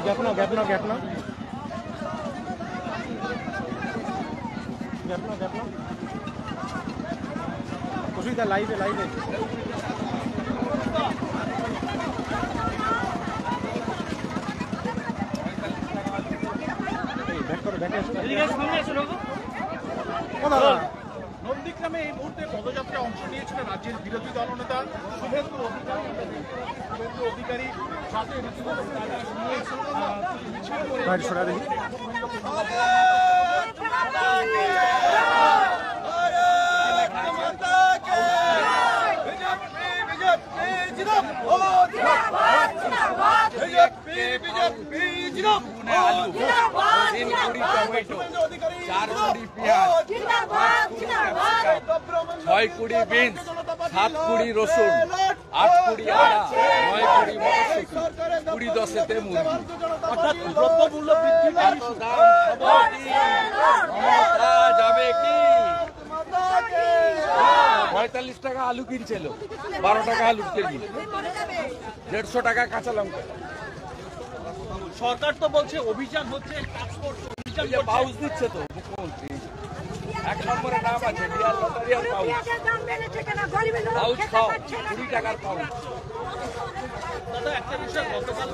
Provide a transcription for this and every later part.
Gap নাও gap নাও gap নাও gap নাও gap নাও অসুবিধা লাইভে লাইভে ব্যাক করো ব্যাকে নন্দীগ্রামে এই মুহূর্তে পদযাত্রায় অংশ নিয়েছিলেন রাজ্যের বিরোধী দলনেতা শুভেন্দু অধিকারী সাথে ছয় কুড়ি বিনস 7 কুড়ি রসুন 8 কুড়ি আদা 9 কুড়ি মটরশুঁটি 20 10-তে মুরগি অর্থাৎ দ্রব্যমূল্য বৃদ্ধি যাবে কি 45 টাকা আলু কিনছিল 12 টাকা আলু কেজি 150 টাকা কাঁচা লঙ্কা সরকার তো বলছে অভিযান হচ্ছে পাউচ দিচ্ছে তো মুখ্যমন্ত্রী 1 নম্বরে নাম আছে ডিয়ার লটারি আর পাউচ পাউচ খাও 20 টাকার পাউচ দাদা একটা বিষয় গতকাল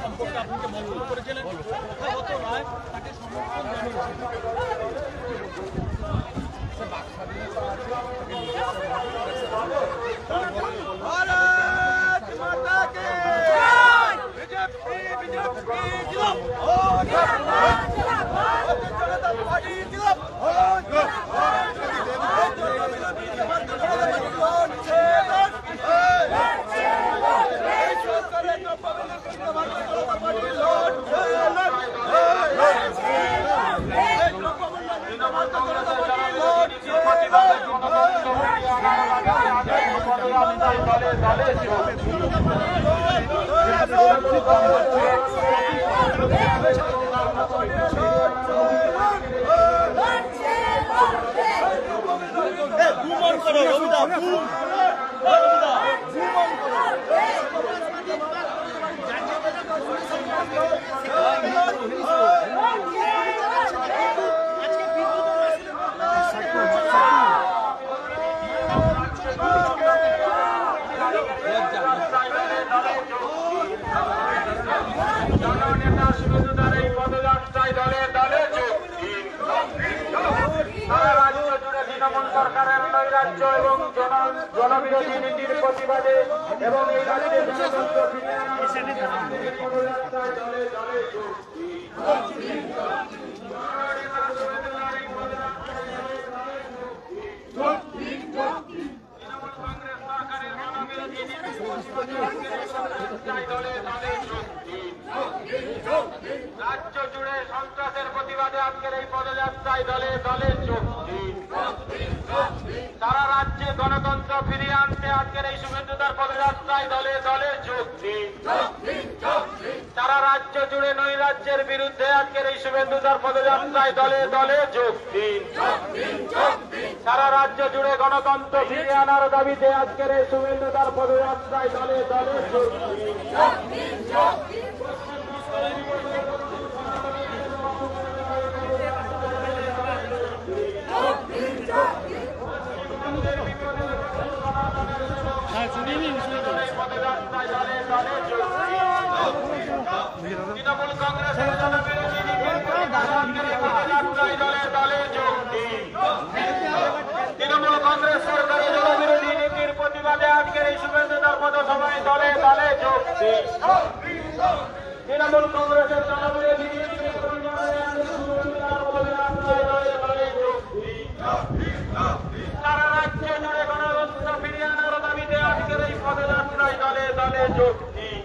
সম্পর্কে আপনি যে মন্তব্য করেছিলেন প্রথাগত নয় তাকে সমর্থন সরকারের নৈরাজ্য এবং জনবিরোধী নীতির প্রতিবাদে এবং এই রাজ্যের রাজ্য জুড়ে সন্ত্রাসের প্রতিবাদে আজকের এই পদযাত্রায় দলে দলে যোগ দিন। সারা রাজ্যে গণতন্ত্র ফিরিয়ে আনতে আজকের এই শুভেন্দুদার পদযাত্রায় দলে দলে যোগ দিন। সারা রাজ্য জুড়ে নৈরাজ্যের বিরুদ্ধে আজকের এই শুভেন্দুদার পদযাত্রায় দলে দলে যোগ দিন। সারা রাজ্য জুড়ে গণতন্ত্র ফিরিয়ে আনার দাবিতে আজকের এই শুভেন্দুদার পদযাত্রায় দলে দলে যোগ দিন। তৃণমূল কংগ্রেসের জনবিরোধী তৃণমূল কংগ্রেস সরকারের জনবিরোধী নীতির প্রতিবাদে আজকের এই শুভেন্দুদার পথসভায় দলে দলে যোগ দিন। তৃণমূল কংগ্রেসের জনবিরোধী নীতির প্রতিবাদে সারা রাজ্য জুড়ে গণতন্ত্র ফিরিয়ে আনার দাবিতে আজকের এই পদযাত্রায় দলে দলে যোগ দিন।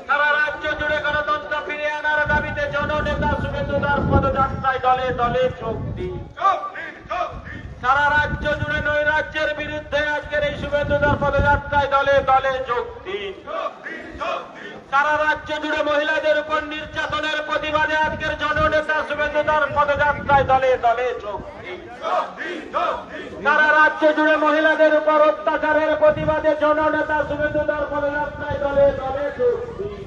সারা রাজ্য জুড়ে গণতন্ত্র ফিরিয়ে আনার দাবিতে জননেতা শুভেন্দুদার পদযাত্রায় দলে দলে যোগ দিন। সারা রাজ্য জুড়ে নৈরাজ্যের বিরুদ্ধে আজকের এই শুভেন্দুদার পদযাত্রায় দলে দলে যোগ দিন। সারা রাজ্য জুড়ে মহিলাদের উপর নির্যাতনের প্রতিবাদে আজকের জননেতা শুভেন্দুদার পদযাত্রায় দলে দলে যোগ দিন। সারা রাজ্য জুড়ে মহিলাদের উপর অত্যাচারের প্রতিবাদে জননেতা শুভেন্দুদার পদযাত্রায় দলে দলে যোগ দিন।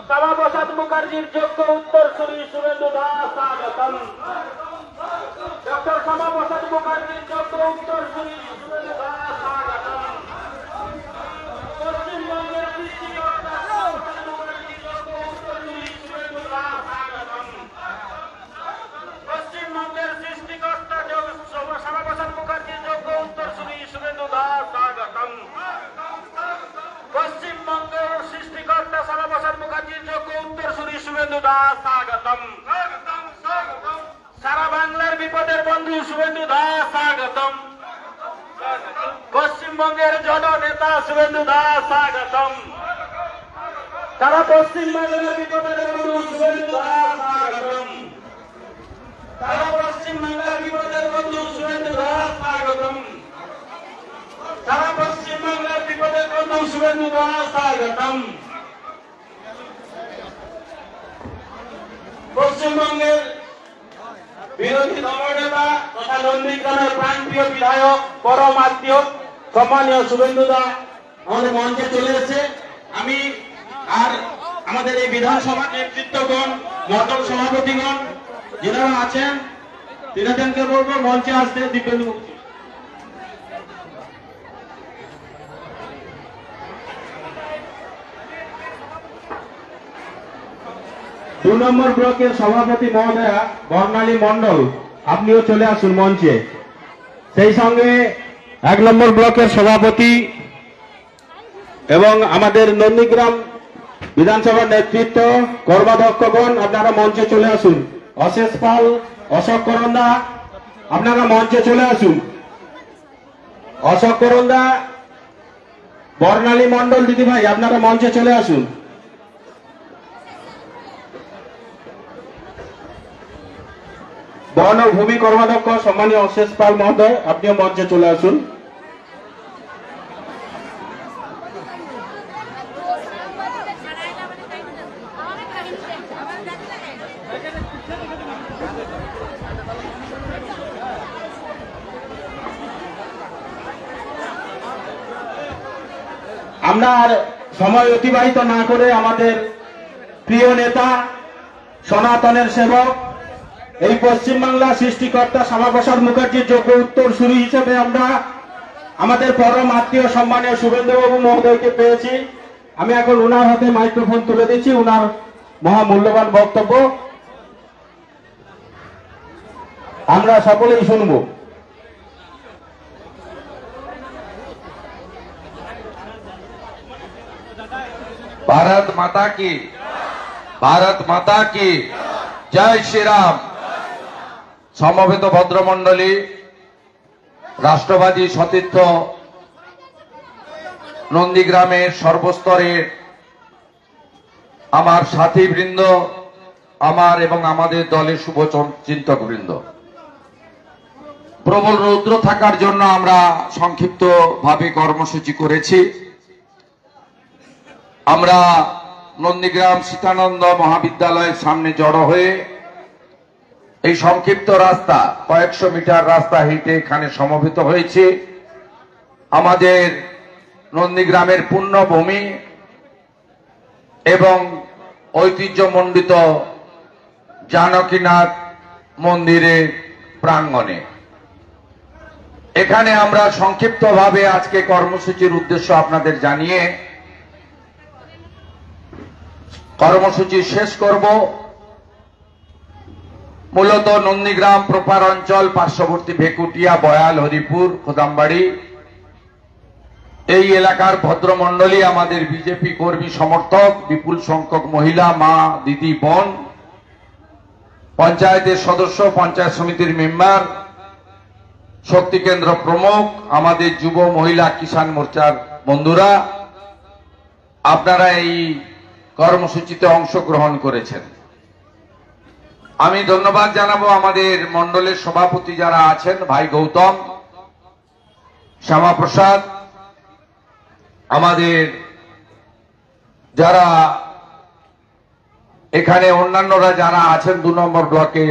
শ্যামাপ্রসাদ মুখার্জির যোগ্য উত্তরসূরি শুভেন্দু দাস স্বাগতম। ডক্টর শ্যামাপ্রসাদ মুখার্জির যোগ্য উত্তরসূরি শুভেন্দু দাস স্বাগতম। পশ্চিমবঙ্গের সৃষ্টিকর্তা মুখার্জির যোগ্য উত্তরসূরি শুভেন্দু দাস স্বাগতম। পশ্চিমবঙ্গের সৃষ্টিকর্তা শ্যামাপ্রসাদ মুখার্জির যোগ্য উত্তরসূরি শুভেন্দু দাস স্বাগতম। পশ্চিমবঙ্গের সৃষ্টিকর্তা শ্যামাপ্রসাদ মুখার্জির যোগ্য উত্তরসূরি শুভেন্দু দাস স্বাগতম। সারা বাংলার বিপদের বন্ধু শুভেন্দু দাস স্বাগতম। পশ্চিমবঙ্গের জননেতা শুভেন্দু দাস স্বাগতম। সারা পশ্চিমবঙ্গের বিপদের বন্ধু শুভেন্দু দাস স্বাগতম। সারা পশ্চিমবঙ্গের বিপদের বন্ধু শুভেন্দু দাস স্বাগতম। সারা পশ্চিমবঙ্গের বিপদের বন্ধু শুভেন্দু দাস স্বাগতম। পশ্চিমবঙ্গের বিরোধী দলনেতা তথা নন্দীগ্রামের প্রাণপ্রিয় বিধায়ক পরম আত্মীয় সম্মানীয় শুভেন্দু দা আমাদের মঞ্চে চলে এসেছে। আমি আর আমাদের এই বিধানসভার নেতৃত্বগণ, মণ্ডল সভাপতিগণ যারা আছেন তিনাদেরকে বলবো মঞ্চে আসতে। দীপেন্দু মুখী। 2 নম্বর ব্লকের সভাপতি মহোদয়া বর্ণালী মণ্ডল, আপনিও চলে আসুন মঞ্চে। সেই সঙ্গে 1 নম্বর ব্লকের সভাপতি এবং আমাদের নন্দীগ্রাম বিধানসভার নেতৃত্ব কর্মাধ্যক্ষগণ আপনারা মঞ্চে চলে আসুন। অশেষ পাল, অশোক করন্দা আপনারা মঞ্চে চলে আসুন। অশোক করন্দা, বর্ণালী মণ্ডল দিদিভাই আপনারা মঞ্চে চলে আসুন। বন ও ভূমি কর্মাধ্যক্ষ সম্মানীয় অশেষ পাল মহোদয়, আপনিও মঞ্চে চলে আসুন। আমরা আর সময় অতিবাহিত না করে আমাদের প্রিয় নেতা, সনাতনের সেবক, এই পশ্চিমবাংলা সৃষ্টিকর্তা শ্যামাপ্রসাদ মুখার্জির যোগ্য উত্তরসূরি হিসেবে আমরা আমাদের পরম আত্মীয় সম্মানীয় শুভেন্দুবাবু মহোদয়কে পেয়েছি। আমি এখন উনার হাতে মাইক্রোফোন তুলে দিচ্ছি, উনার মহামূল্যবান বক্তব্য আমরা সকলেই শুনব। भारत माता की, भारत माता की जय श्री राम। समवेत भद्रमंडली, राष्ट्रवादी सतीर्थ नंदीग्रामेर सर्वस्तरेर आमार साथीबृंद, आमार एवं आमादेर दलेर शुभ चिंतक बृंद, प्रबल रौद्र थाकार जन्य आमरा संक्षिप्त भावे कर्मसूची करेছি। আমরা নন্দীগ্রাম সীতানন্দ মহাবিদ্যালয়ের সামনে জড়ো হয়ে এই সংক্ষিপ্ত রাস্তা, কয়েকশো মিটার রাস্তা হেঁটে এখানে সমবেত হয়েছে। আমাদের নন্দীগ্রামের পুণ্যভূমি এবং ঐতিহ্যমণ্ডিত জানকীনাথ মন্দিরের প্রাঙ্গণে। এখানে আমরা সংক্ষিপ্তভাবে আজকে কর্মসূচির উদ্দেশ্য আপনাদের জানিয়ে কর্মসূচি শেষ করব। মূলত নন্দীগ্রাম প্রপার অঞ্চল, পার্শ্ববর্তী ভেকুটিয়া, বয়াল, হরিপুর, খোদামবাড়ি এই এলাকার ভদ্রমণ্ডলী, আমাদের বিজেপি কর্মী সমর্থক, বিপুল সংখ্যক মহিলা, মা, দিদি, বোন, পঞ্চায়েতের সদস্য, পঞ্চায়েত সমিতির মেম্বার, শক্তি কেন্দ্র প্রমুখ, আমাদের যুব মহিলা কিষাণ মোর্চার বন্ধুরা, আপনারা এই কর্মসূচিতে অংশগ্রহণ করেছেন। আমি ধন্যবাদ জানাবো আমাদের মণ্ডলের সভাপতি যারা আছেন, ভাই গৌতম, শ্যামাপ্রসাদ, আমাদের যারা এখানে অন্যান্যরা যারা আছেন ২ নম্বর ব্লকে,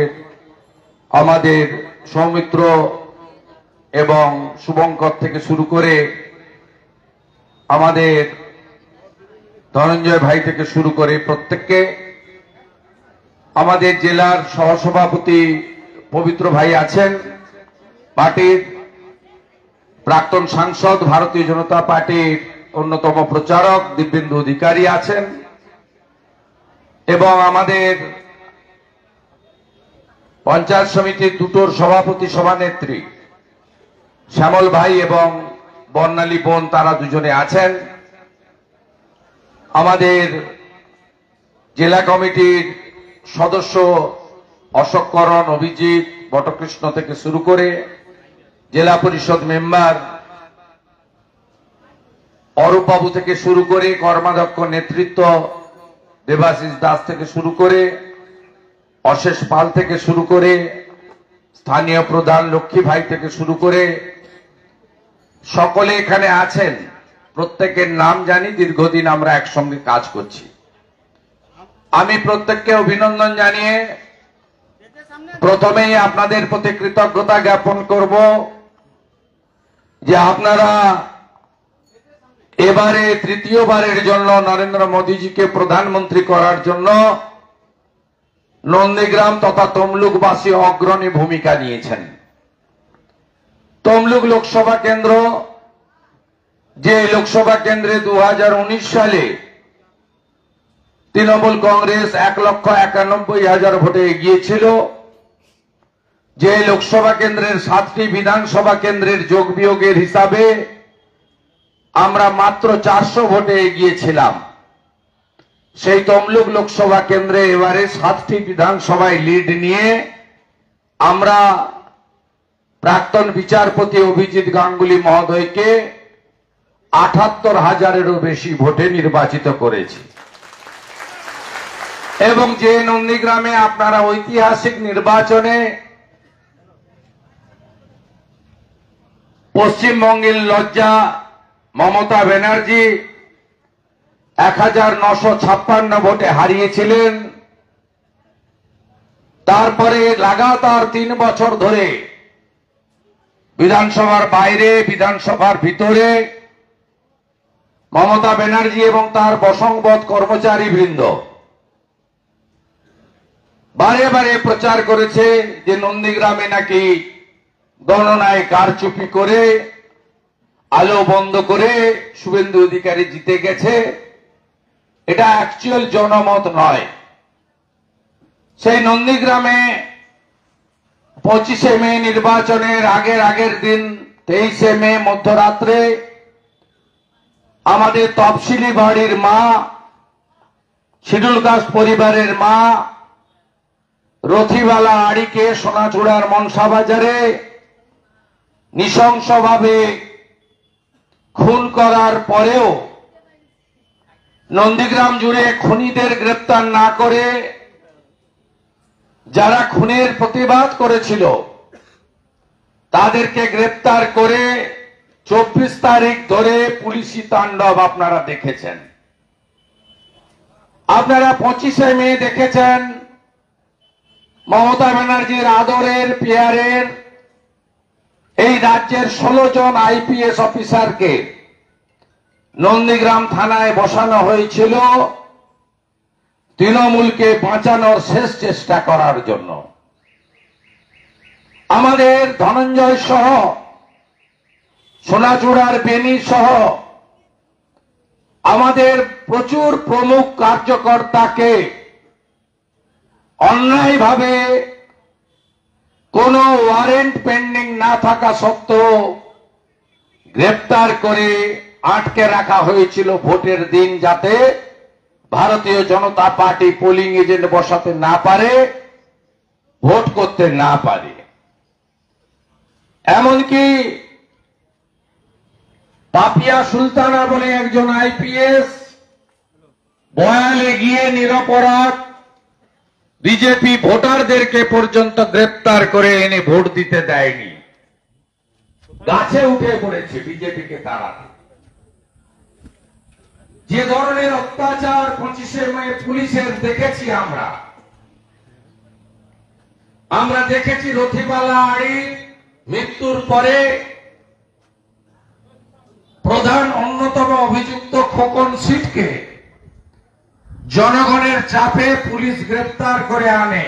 আমাদের সৌমিত্র এবং শুভঙ্কর থেকে শুরু করে আমাদের ধনঞ্জয় ভাই থেকে শুরু করে প্রত্যেককে, আমাদের জেলার সহসভাপতি পবিত্র ভাই আছেন, পার্টির প্রাক্তন সাংসদ, ভারতীয় জনতা পার্টির অন্যতম প্রচারক দিব্যেন্দু অধিকারী আছেন, এবং আমাদের পঞ্চায়েত সমিতির দুটোর সভাপতি সভানেত্রী শ্যামল ভাই এবং বর্ণালী বোন, তারা দুজনে আছেন। আমাদের জেলা কমিটির সদস্য অশোককরণ, অভিজিৎ, বটকৃষ্ণ থেকে শুরু করে জেলা পরিষদ মেম্বার অরূপবাবু থেকে শুরু করে কর্মাধ্যক্ষ নেতৃত্ব দেবাশিস দাস থেকে শুরু করে অশেষ পাল থেকে শুরু করে স্থানীয় প্রধান লক্ষ্মী ভাই থেকে শুরু করে সকলে এখানে আছেন। প্রত্যেকের নাম জানি, দীর্ঘদিন আমরা একসঙ্গে কাজ করছি। আমি প্রত্যেককে অভিনন্দন জানিয়ে প্রথমেই আপনাদের প্রতি কৃতজ্ঞতা জ্ঞাপন করব যে আপনারা এবারে তৃতীয়বারের জন্য নরেন্দ্র মোদীজিকে প্রধানমন্ত্রী করার জন্য নন্দীগ্রাম তথা তমলুকবাসী অগ্রণী ভূমিকা নিয়েছেন। তমলুক লোকসভা কেন্দ্র, যে লোকসভা কেন্দ্রে 2019 সালে তৃণমূল কংগ্রেস 1,91,000 ভোটে এগিয়েছিল, যে লোকসভা কেন্দ্রের 7টি বিধানসভা কেন্দ্রের যোগ বিয়োগের হিসাবে আমরা মাত্র 400 ভোটে এগিয়েছিলাম, সেই তমলুক লোকসভা কেন্দ্রে এবারে 7টি বিধানসভায় লিড নিয়ে আমরা প্রাক্তন বিচারপতি অভিজিৎ গাঙ্গুলি মহোদয়কে ৭৮,০০০-এরও বেশি ভোটে নির্বাচিত করেছি। এবং যে নন্দীগ্রামে আপনারা ঐতিহাসিক নির্বাচনে পশ্চিমবঙ্গের লজ্জা মমতা ব্যানার্জি ১,৯৫৬ ভোটে হারিয়েছিলেন, তারপরে লাগাতার ৩ বছর ধরে বিধানসভার বাইরে, বিধানসভার ভিতরে মমতা ব্যানার্জি এবং তার বসংবদ কর্মচারী বৃন্দ বারে বারে প্রচার করেছে যে নন্দীগ্রামে নাকি গণনায় কারচুপি করে, আলো বন্ধ করে শুভেন্দু অধিকারী জিতে গেছে। এটা অ্যাকচুয়াল জনমত নয়, সেই নন্দীগ্রামে 25শে মে নির্বাচনের আগের দিন 23শে মে মধ্যরাত্রে আমাদের তফসিলি বাড়ির মা, শিডুল কাস্ট পরিবারের মা রথিবালা আড়িকে সোনাচূড়ার মনসা বাজারে নৃশংসভাবে খুন করার পরেও নন্দীগ্রাম জুড়ে খুনিদের গ্রেপ্তার না করে যারা খুনের প্রতিবাদ করেছিল তাদেরকে গ্রেপ্তার করে 24 তারিখ ধরে পুলিশি তাণ্ডব আপনারা দেখেছেন। আপনারা 25শে মে দেখেছেন মমতা ব্যানার্জির আদরের পেয়ারের এই রাজ্যের 16 জন আইপিএস অফিসারকে নন্দীগ্রাম থানায় বসানো হয়েছিল তৃণমূলকে বাঁচানোর শেষ চেষ্টা করার জন্য। আমাদের ধনঞ্জয় সহ, সোনাচূড়ার বেনি সহ আমাদের প্রচুর প্রমুখ কার্যকর্তাকে অন্যায়ভাবে কোনো ওয়ারেন্ট পেন্ডিং না থাকা সত্ত্বেও গ্রেপ্তার করে আটকে রাখা হয়েছিল ভোটের দিন, যাতে ভারতীয় জনতা পার্টি পোলিং এজেন্ট বসাতে না পারে, ভোট করতে না পারে। এমনকি পাপিয়া সুলতানা বলে একজন আইপিএস বয়ালে গিয়ে নিরপরাধ বিজেপি ভোটারদেরকে পর্যন্ত গ্রেপ্তার করে এনে ভোট দিতে দেয়নি, গাছে উঠে পড়েছে বিজেপিকে তাড়াতে। যে ধরনের অত্যাচার 25শে মে পুলিশের দেখেছি আমরা দেখেছি রথিবালা আড়ির মৃত্যুর পরে প্রধান অন্যতম অভিযুক্ত খোকন সিটকে জনগণের চাপে পুলিশ গ্রেপ্তার করে আনে।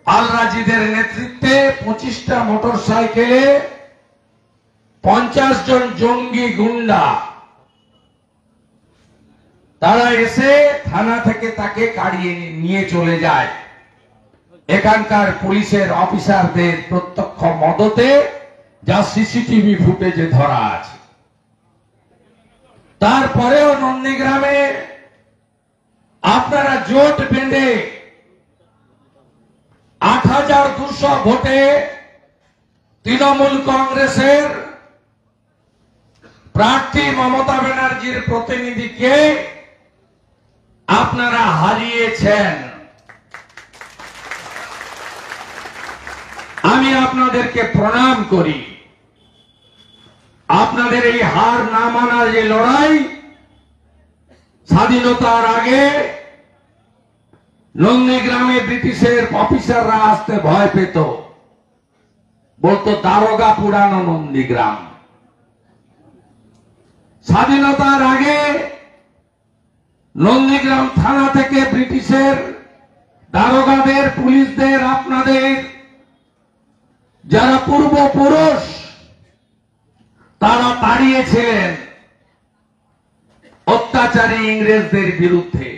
আল রাজিদের নেতৃত্বে 25টা মোটর সাইকেলে 50 জন জঙ্গি গুন্ডা তারা এসে থানা থেকে তাকে কাড়িয়ে নিয়ে চলে যায়। এখানকার পুলিশের অফিসারদের প্রত্যক্ষ মদতে, যা সিসিটিভি ফুটেজে ধরা আছে। তারপরেও নন্দীগ্রামে আপনারা জোট বেঁধে 8200 ভোটে তৃণমূল কংগ্রেসের প্রার্থী মমতা ব্যানার্জির প্রতিনিধিকে আপনারা হারিয়েছেন। আমি আপনাদেরকে প্রণাম করি। আপনাদের এই হার না মানার যে লড়াই, স্বাধীনতার আগে নন্দীগ্রামে ব্রিটিশের অফিসাররা আসতে ভয় পেত, বলতো দারোগা পুরানো নন্দীগ্রাম। স্বাধীনতার আগে নন্দীগ্রাম থানা থেকে ব্রিটিশের দারোগাদের, পুলিশদের, আপনাদের যারা পূর্বপুরুষ তারা তাড়িয়েছিলেন অত্যাচারী ইংরেজদের বিরুদ্ধে।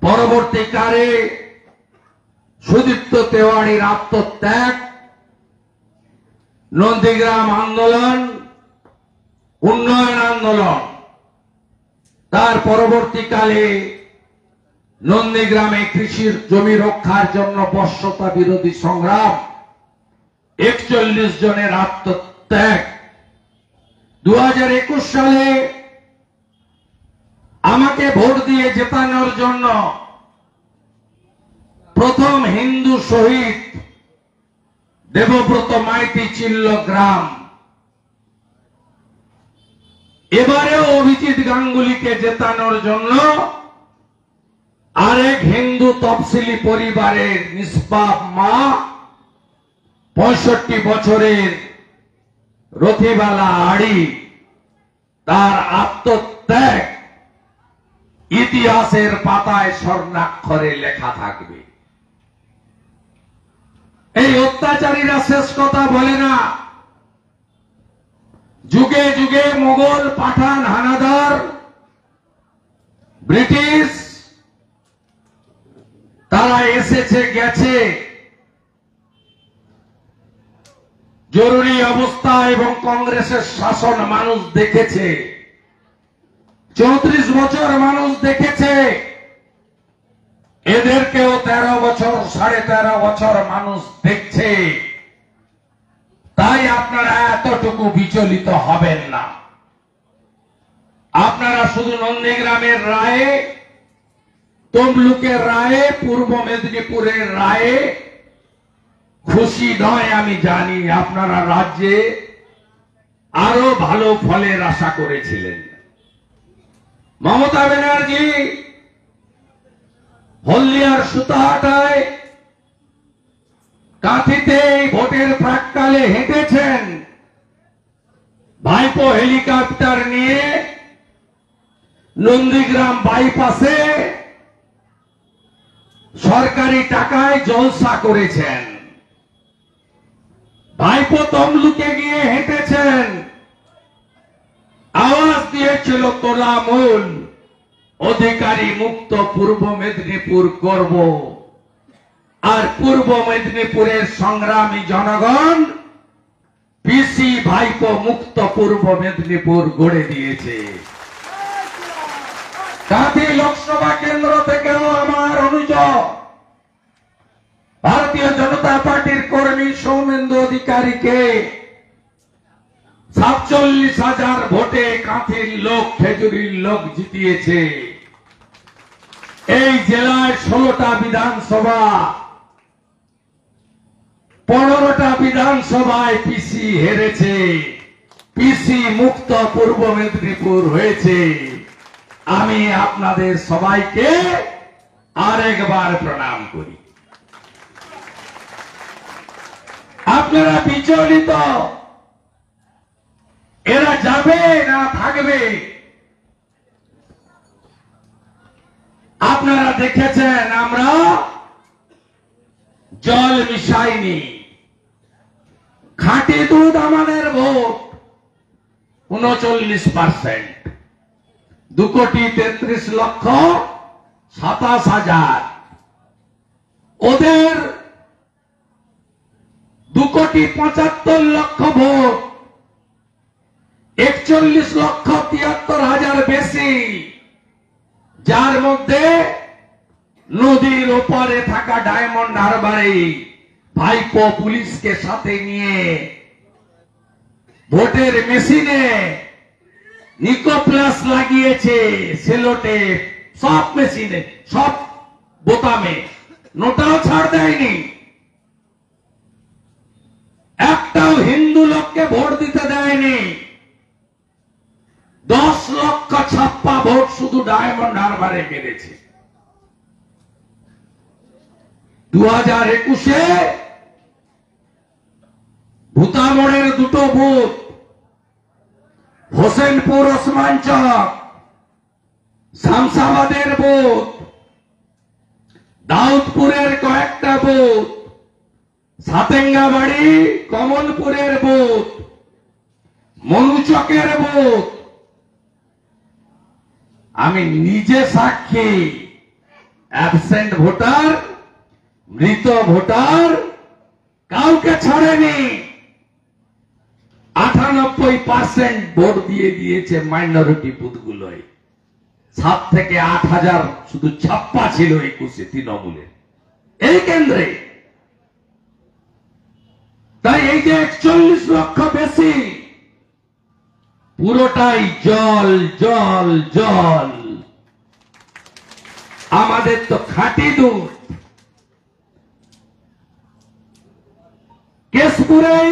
পরবর্তীকালে সুদীপ্ত তেওয়ারির আত্মত্যাগ, নন্দীগ্রাম আন্দোলন, উন্নয়ন আন্দোলন, তার পরবর্তীকালে নন্দীগ্রামে কৃষির জমি রক্ষার জন্য বশ্যতা বিরোধী সংগ্রাম, 41 জনের আত্মত্যাগ। 2021 সালে আমাকে ভোট দিয়ে জেতানোর জন্য প্রথম হিন্দু শহীদ দেবব্রত মাইতি চিল্ল গ্রাম। এবারেও অভিজিৎ গাঙ্গুলিকে জেতানোর জন্য আরেক হিন্দু তফসিলি পরিবারের নিষ্পাপ মা, 65 বছরের রথিবালা আড়ি, তার আত্মত্যাগ ইতিহাসের পাতায় স্বর্ণাক্ষরে লেখা থাকবে। এই অত্যাচারীরা শেষ কথা বলে না। যুগে যুগে মোগল, পাঠান, হানাদার, ব্রিটিশ যারা এসেছে গেছে, জরুরি অবস্থা এবং কংগ্রেসের শাসন মানুষ দেখেছে, 34 বছর মানুষ দেখেছে, এদেরকেও 13 বছর 13.5 বছর মানুষ দেখছে। তাই আপনারা এতটুকু বিচলিত হবেন না। আপনারা শুধু নন্দীগ্রামের রায়ে, তমলুকের রায়ে, পূর্ব মেদিনীপুরের রায়ে খুশি নয় আমি জানি। আপনারা রাজ্যে আরো ভালো ফলের আশা করেছিলেন। মমতা ব্যানার্জি হলদিয়ার সুতাহাটায় কাঁথিতে ভোটের প্রাক্কালে হেঁটেছেন, ভাইপো হেলিকপ্টার নিয়ে নন্দীগ্রাম বাইপাসে সরকারি টাকায় জলসা করেছেন। ভাইপো তমলুকে গিয়ে হেঁটেছেন, আওয়াজ দিয়েছিল তোলামূল অধিকারী মুক্ত পূর্ব মেদিনীপুর করব। আর পূর্ব মেদিনীপুরের সংগ্রামী জনগণ পিসি ভাইপো মুক্ত পূর্ব মেদিনীপুর গড়ে দিয়েছে। কাঁথি লোকসভা কেন্দ্র থেকেও আমার অনুযোগ ভারতীয় জনতা পার্টির কর্মী সৌমেন্দু অধিকারীকে 47,000 ভোটে কাঁথির লোক, খেজুরির লোক জিতিয়েছে। এই জেলায় 16টা বিধানসভা, 15টা বিধানসভায় পিসি হেরেছে। পিসি মুক্ত পূর্ব মেদিনীপুর হয়েছে। আমি আপনাদের সবাইকে আরেকবার প্রণাম করি। আপনারা বিচলিত, এরা যাবে না থাকবে? আপনারা দেখেছেন আমরা জল মিশাইনি। খাঁটি দুধ আমাদের ভোট 39%, 2,33,27,000। ওদের 2,75,00,000 ভোট, 41,73,000 বেশি, যার মধ্যে নদীর ওপারে থাকা ডায়মন্ড হারবারে ভাইপো পুলিশকে সাথে নিয়ে ভোটের মেশিনে নিকোপ্লাস লাগিয়েছে, সেলোটে, সব মেশিনে, সব বোতামে, নোটাও ছাড় দেয়নি। একটাও হিন্দু লোককে ভোট দিতে দেয়নি। 10 লক্ষ ছাপ্পা ভোট শুধু ডায়মন্ড হারবারে মেরেছে। 2021-এ ভূতামোড়ের 2টো বুথ, হোসেনপুর ওসমান চক, শামসাবাদের বুথ, দাউদপুরের কয়েকটা বুথ, সাতেঙ্গাবাড়ি কমলপুরের বুথ, মনুচকের বুথ, আমি নিজে সাক্ষী। অ্যাবসেন্ট ভোটার, মৃত ভোটার কাউকে ছাড়েনি। 98% ভোট দিয়ে দিয়েছে মাইনরিটি বুথগুলোয়। 7 থেকে 8,000 শুধু ছাপ্পা ছিল 21-এ তৃণমূলের এই কেন্দ্রে। তাই এই যে 41 লক্ষ বেশি, পুরোটাই জল জল জল। আমাদের তো খাঁটি দুধ। কেশপুরেই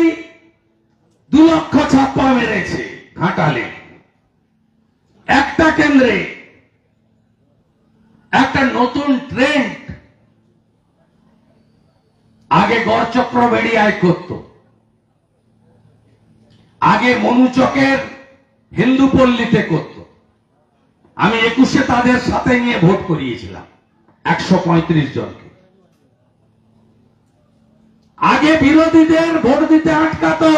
2 লক্ষ ছাপ্পা মেরেছে ঘাটালে। একটা কেন্দ্রে একটা নতুন ট্রেন্ড। আগে গড়চক্র বেড়িয়ায় করত, আগে মনুচকের হিন্দু পল্লীতে করত। আমি 21-এ তাদের সাথে নিয়ে ভোট করিয়েছিলাম 135 জনকে। আগে বিরোধীদের ভোট দিতে আটকাতো।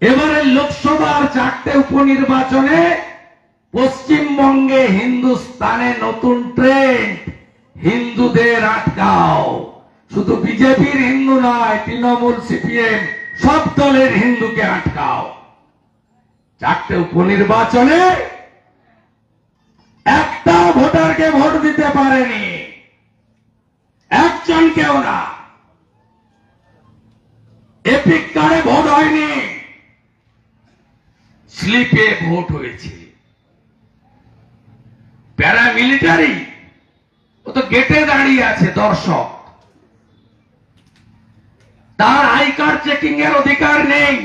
এবারে লোকসভার 4টে উপনির্বাচনে পশ্চিমবঙ্গে, হিন্দুস্তানে নতুন ট্রেন্ড। হিন্দুদের আটকাও। শুধু বিজেপির হিন্দু নয়, তৃণমূল, সিপিএম সব দলের হিন্দুকে আটকাও। 4টে উপনির্বাচনে একটা ভোটারকে ভোট দিতে পারেনি, একজনকেও না। এপিক কার্ডে ভোট হয়নি, স্লিপে ভোট হয়েছে। প্যারামিলিটারি ও তো গেটে দাঁড়িয়ে আছে দর্শক, তার আই কার্ড চেকিং এর অধিকার নেই।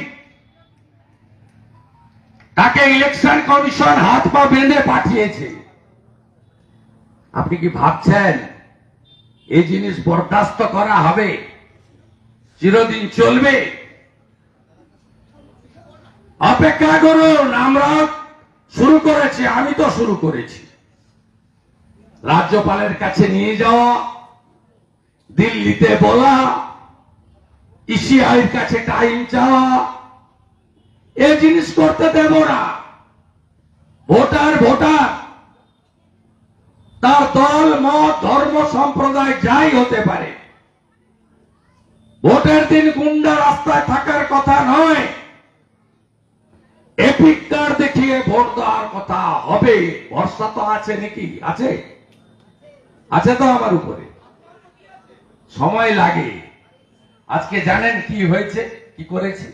তাকে ইলেকশন কমিশন হাত পা বেঁধে পাঠিয়েছে। আপনি কি ভাবছেন এই জিনিস বরদাস্ত করা হবে? চিরদিন চলবে? অপেক্ষা করুন। আমরা শুরু করেছি, আমি তো শুরু করেছি। রাজ্যপালের কাছে নিয়ে যাওয়া, দিল্লিতে বলা, ইসিআইয়ের কাছে টাইম চাওয়া, এই জিনিস করতে দেব না। ভোটার ভোটার, তার দল, মত, ধর্ম, সম্প্রদায় যাই হতে পারে। ভোটের দিন গুন্ডা রাস্তায় থাকার কথা নয়, এপিক কার্ড দেখিয়ে ভোট দেওয়ার কথা হবে। ভরসা তো আছে নাকি? আছে? আছে তো আমার উপরে। সময় লাগে। আজকে জানেন কি হয়েছে, কি করেছে?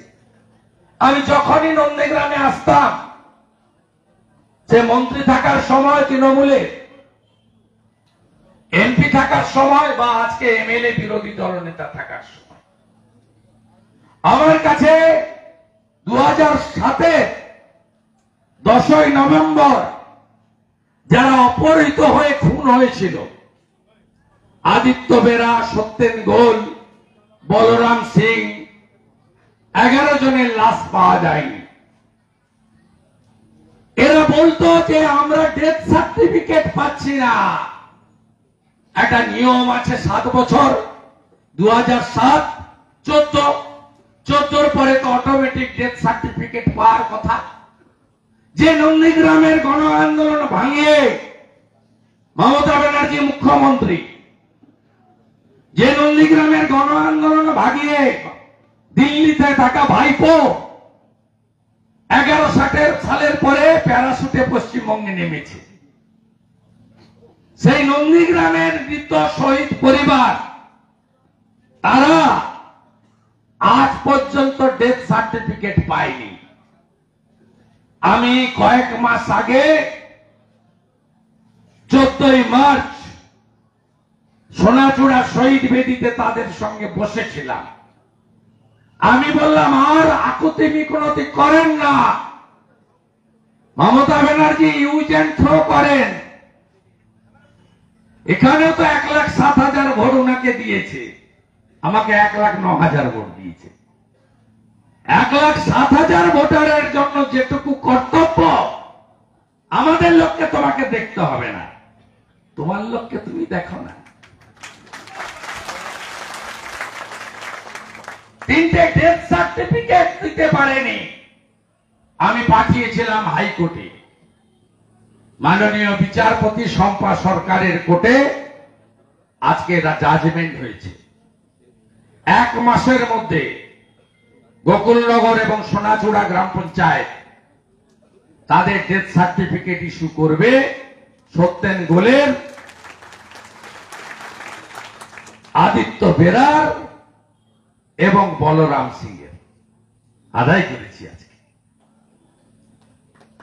আমি যখনই নন্দীগ্রামে আসতাম, সে মন্ত্রী থাকার সময় তৃণমূলের, এমপি থাকার সময়, বা আজকে এমএলএ বিরোধী দলনেতা থাকার সময়, আমার কাছে 2007 10ই নভেম্বর যারা অপহৃত হয়ে খুন হয়েছিল, আদিত্য বেরা, সত্যেন গোল, বলরাম সিং, 11 জনের লাশ পাওয়া যায়নি। এরা বলতো যে আমরা ডেথ সার্টিফিকেট পাচ্ছি না। একটা নিয়ম আছে 7 বছর, 2007, 14 পরে তো অটোমেটিক ডেথ সার্টিফিকেট পাওয়ার কথা। যে নন্দীগ্রামের গণ আন্দোলন ভাঙিয়ে মমতা ব্যানার্জি মুখ্যমন্ত্রী, যে নন্দীগ্রামের গণ আন্দোলন ভাগিয়ে দিল্লিতে থাকা ভাইপো 11 সালের পরে প্যারাশুটে পশ্চিমবঙ্গে নেমেছে, সেই নন্দীগ্রামের মৃত শহীদ পরিবার, তারা আজ পর্যন্ত ডেথ সার্টিফিকেট পায়নি। আমি কয়েক মাস আগে 14ই মার্চ সোনাচূড়া শহীদ বেদিতে তাদের সঙ্গে বসেছিলাম। আমি বললাম, আর আকুতি মিনতি করেন না। Mamata Banerjee use and throw করেন। এখানেও তো 1,07,000 ভোট ওনাকে দিয়েছে, আমাকে 1,09,000 ভোট দিয়েছে। 1,07,000 ভোটারের জন্য যেটুকু কর্তব্য, আমাদের লোককে তোমাকে দেখতে হবে না, তোমার লোককে তুমি দেখো না। 3টে ডেথ সার্টিফিকেট দিতে পারেনি। আমি পাঠিয়েছিলাম হাইকোর্টে, মাননীয় বিচারপতি শম্পা সরকারের কোর্টে। আজকে জাজমেন্ট হয়েছে। 1 মাসের মধ্যে গোকুলনগর এবং সোনাচূড়া গ্রাম পঞ্চায়েত তাদের ডেথ সার্টিফিকেট ইস্যু করবে। সত্যেন গোলের, আদিত্য বেরার এবং বলরাম সিং এর আদায় করেছি আজকে।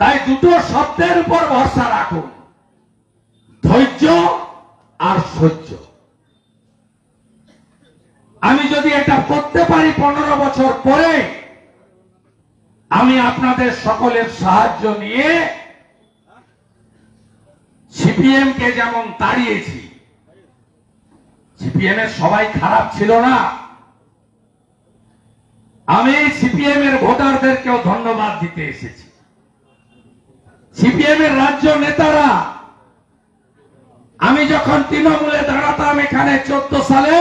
তাই দুটো শব্দের উপর ভরসা রাখুন, ধৈর্য আর সহ্য। আমি যদি এটা করতে পারি 15 বছর পরে, আমি আপনাদের সকলের সাহায্য নিয়ে সিপিএম কে যেমন তাড়িয়েছি, সিপিএম এর সবাই খারাপ ছিল না। আমি সিপিএম এর ভোটারদেরকেও ধন্যবাদ দিতে এসেছি। সিপিএম এর রাজ্য নেতারা, আমি যখন তৃণমূলে দাঁড়াতাম এখানে 14 সালে,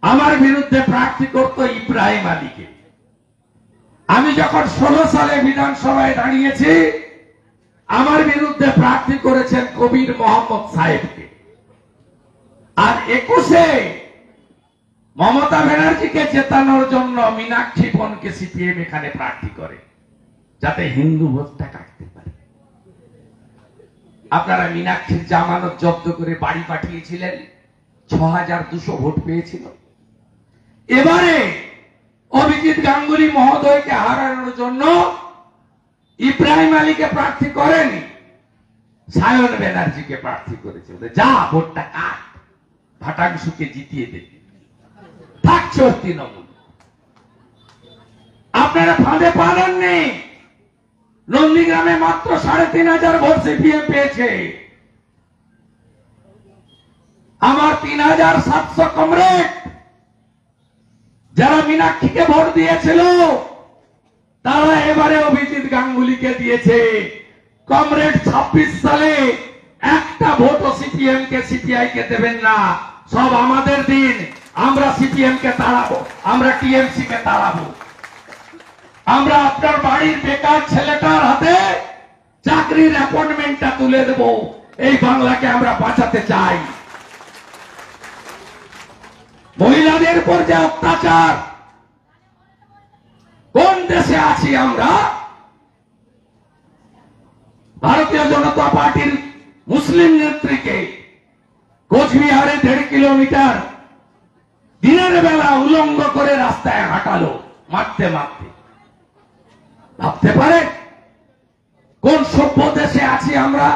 আমার বিরুদ্ধে প্রার্থী করত ইব্রাহিম আলীকে। আমি যখন 16 সালে বিধানসভায় দাঁড়িয়েছি, আমার বিরুদ্ধে প্রার্থী করেছেন কবির মোহাম্মদ সাহেবকে। আর 21-এ মমতা ব্যানার্জিকে জেতানোর জন্য মীনাক্ষী বোনকে সিপিএম এখানে প্রার্থী করে, যাতে হিন্দু ভোটটা কাটতে পারে। আপনারা মীনাক্ষীর জামানত জব্দ করে বাড়ি পাঠিয়েছিলেন, 6200 ভোট পেয়েছিল। এবারে অভিজিৎ গাঙ্গুলি মহোদয়কে হারানোর জন্য ইব্রাহিম আলীকে প্রার্থী করেনি, সায়ন ব্যানার্জিকে প্রার্থী করেছে। যা ভোটটা কাট, ভাটাংশুকে জিতিয়ে দেবে, থাকছে ওর তৃণমূল। আপনারা ফাঁদে পাননি। নন্দীগ্রামে মাত্র 3500 ভোট সিপিএম পেয়েছে। আমার 3700 কমরেড যারা মীনাক্ষীকে ভোট দিয়েছিল, তারা এবারে অভিজিৎ গাঙ্গুলিকে দিয়েছে। কমরেড 26 সালে একটা ভোটও সিপিএম কে সিপিআই কে দেবেন না। সব আমাদের দিন, আমরা সিপিএম কে তাড়াবো, আমরা টিএমসি কে তাড়াবো। আমরা আপনার বাড়ির বেকার ছেলেটার হাতে চাকরির অ্যাপয়েন্টমেন্টটা তুলে দেব। এই বাংলাকে আমরা বাঁচাতে চাই। মহিলাদের উপর যে অত্যাচার, কোন দেশে আছি আমরা? ভারতীয় জনতা পার্টির মুসলিম নেত্রীকে কোচবিহারে 1.5 কিলোমিটার দিনের বেলা উলঙ্গ করে রাস্তায় হাঁটালো, মারতে মারতে। ভাবতে পারে কোন সভ্য দেশে আছি আমরা?